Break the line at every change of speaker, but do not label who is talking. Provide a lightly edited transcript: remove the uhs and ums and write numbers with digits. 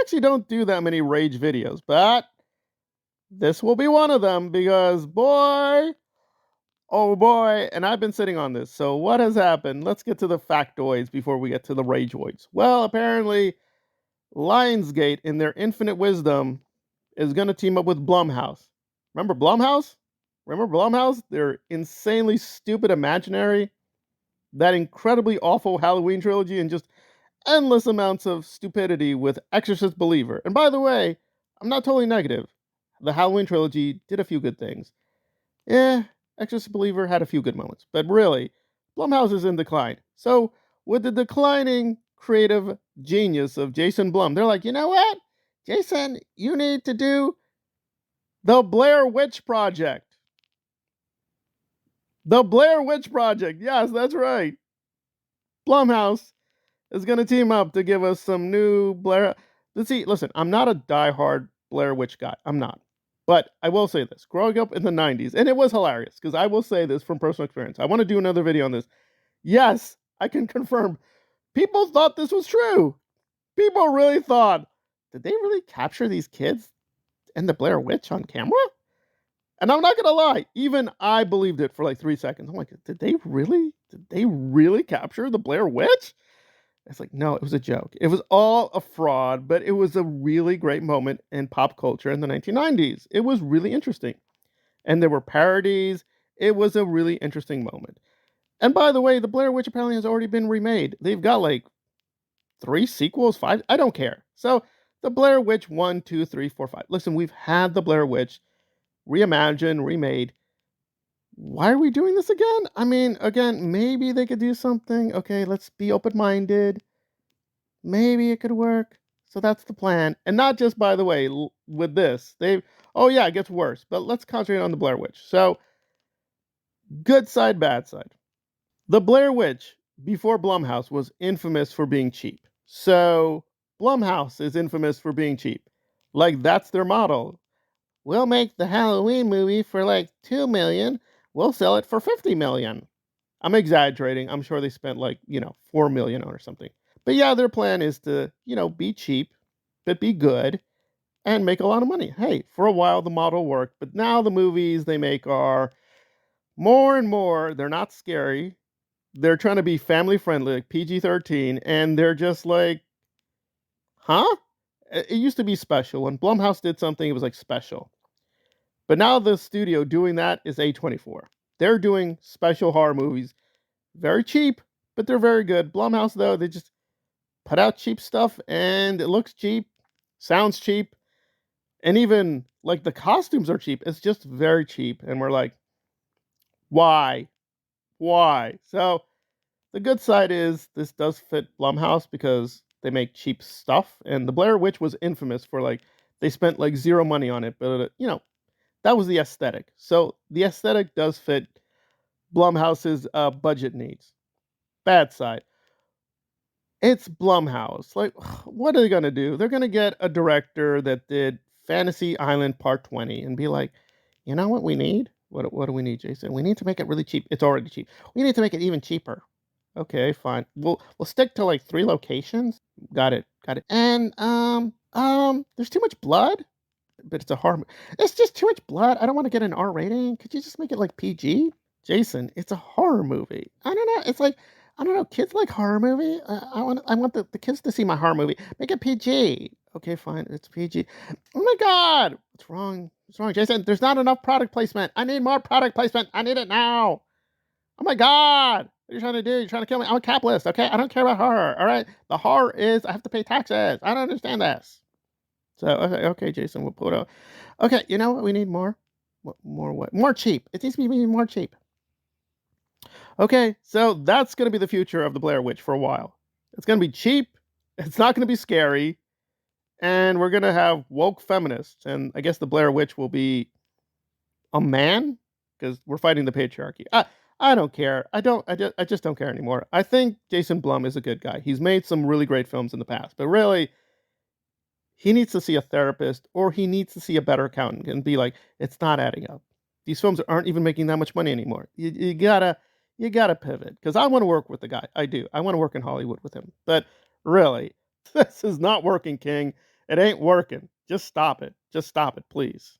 actually don't do that many rage videos, but this will be one of them because boy, oh boy, and I've been sitting on this. So what has happened? Let's get to the factoids before we get to the rageoids. Well, apparently Lionsgate, in their infinite wisdom, is going to team up with Blumhouse. Remember Blumhouse? Remember Blumhouse? They're insanely stupid imaginary, that incredibly awful Halloween trilogy, and just endless amounts of stupidity with Exorcist Believer. And by the way, I'm not totally negative. The Halloween trilogy did a few good things. Yeah, Exorcist Believer had a few good moments. But really, Blumhouse is in decline. So, with the declining creative genius of Jason Blum, they're like, you know what? Jason, you need to do the Blair Witch Project. The Blair Witch Project. Yes, that's right. Blumhouse is going to team up to give us some new Blair. Let's see, listen, I'm not a diehard Blair Witch guy. I'm not. But I will say this. Growing up in the 90s, and it was hilarious, because I will say this from personal experience. I want to do another video on this. Yes, I can confirm. People thought this was true. People really thought, did they really capture these kids and the Blair Witch on camera? And I'm not going to lie, even I believed it for like 3 seconds. I'm like, did they really capture the Blair Witch? It's like, no, it was a joke. It was all a fraud, but it was a really great moment in pop culture in the 1990s. It was really interesting. And there were parodies. It was a really interesting moment. And by the way, the Blair Witch apparently has already been remade. They've got like 3 sequels, 5. I don't care. So the Blair Witch 1, 2, 3, 4, 5. Listen, we've had the Blair Witch reimagined, remade. Why are we doing this again? I mean, again, maybe they could do something. Okay, let's be open-minded. Maybe it could work. So that's the plan. And not just, by the way, with this. Oh yeah, it gets worse. But let's concentrate on the Blair Witch. So, good side, bad side. The Blair Witch, before Blumhouse, was infamous for being cheap. So, Blumhouse is infamous for being cheap. Like, that's their model. We'll make the Halloween movie for like $2 million. We'll sell it for $50 million. I'm exaggerating. I'm sure they spent like, $4 million or something. But yeah, their plan is to, be cheap, but be good and make a lot of money. Hey, for a while the model worked, but now the movies they make are more and more, they're not scary. They're trying to be family friendly, like PG-13, and they're just like, huh? It used to be special. When Blumhouse did something, it was like special. But now the studio doing that is A24. They're doing special horror movies. Very cheap, but they're very good. Blumhouse, though, they just put out cheap stuff, and it looks cheap, sounds cheap, and even, like, the costumes are cheap. It's just very cheap, and we're like, why? Why? So, the good side is this does fit Blumhouse because they make cheap stuff, and the Blair Witch was infamous for, like, they spent, like, zero money on it, but, that was the aesthetic. So the aesthetic does fit Blumhouse's budget needs. Bad side. It's Blumhouse. Like, what are they going to do? They're going to get a director that did Fantasy Island Part 20 and be like, you know what we need? What do we need, Jason? We need to make it really cheap. It's already cheap. We need to make it even cheaper. Okay, fine. We'll stick to like 3 locations. Got it. And there's too much blood. But it's a horror. It's just too much blood. I don't want to get an R rating. Could you just make it like PG? Jason, it's a horror movie. I don't know. It's like, I don't know. Kids like horror movie. I want the kids to see my horror movie. Make it PG. Okay, fine. It's PG. Oh my God. What's wrong? What's wrong, Jason? There's not enough product placement. I need more product placement. I need it now. Oh my God. What are you trying to do? You're trying to kill me. I'm a capitalist. Okay. I don't care about horror. All right. The horror is I have to pay taxes. I don't understand this. So, okay, Jason, we'll put out. Okay, you know what? We need more. More what? More cheap. It needs to be more cheap. Okay, so that's going to be the future of the Blair Witch for a while. It's going to be cheap. It's not going to be scary. And we're going to have woke feminists. And I guess the Blair Witch will be a man because we're fighting the patriarchy. I don't care. I just don't care anymore. I think Jason Blum is a good guy. He's made some really great films in the past. But really, he needs to see a therapist or he needs to see a better accountant and be like, it's not adding up. These films aren't even making that much money anymore. You gotta pivot. Because I want to work with the guy. I do. I want to work in Hollywood with him. But really, this is not working, King. It ain't working. Just stop it. Just stop it, please.